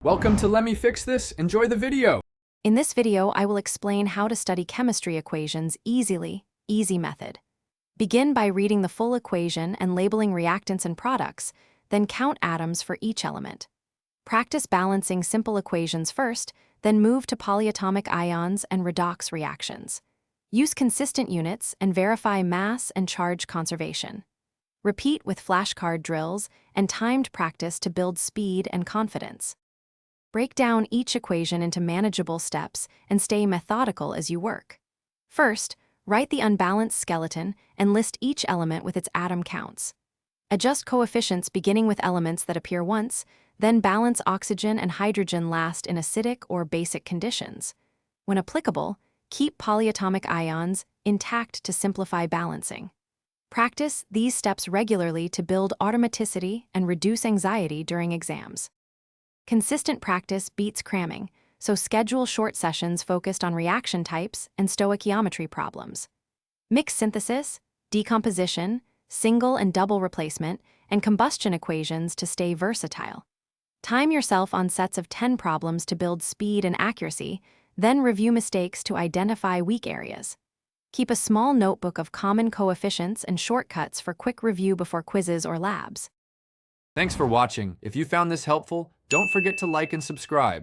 Welcome to Let Me Fix This. Enjoy the video. In this video, I will explain how to study chemistry equations easily, easy method. Begin by reading the full equation and labeling reactants and products, then count atoms for each element. Practice balancing simple equations first, then move to polyatomic ions and redox reactions. Use consistent units and verify mass and charge conservation. Repeat with flashcard drills and timed practice to build speed and confidence. Break down each equation into manageable steps and stay methodical as you work. First, write the unbalanced skeleton and list each element with its atom counts. Adjust coefficients beginning with elements that appear once, then balance oxygen and hydrogen last in acidic or basic conditions. When applicable, keep polyatomic ions intact to simplify balancing. Practice these steps regularly to build automaticity and reduce anxiety during exams. Consistent practice beats cramming, so schedule short sessions focused on reaction types and stoichiometry problems. Mix synthesis, decomposition, single and double replacement, and combustion equations to stay versatile. Time yourself on sets of 10 problems to build speed and accuracy, then review mistakes to identify weak areas. Keep a small notebook of common coefficients and shortcuts for quick review before quizzes or labs. Thanks for watching. If you found this helpful, don't forget to like and subscribe.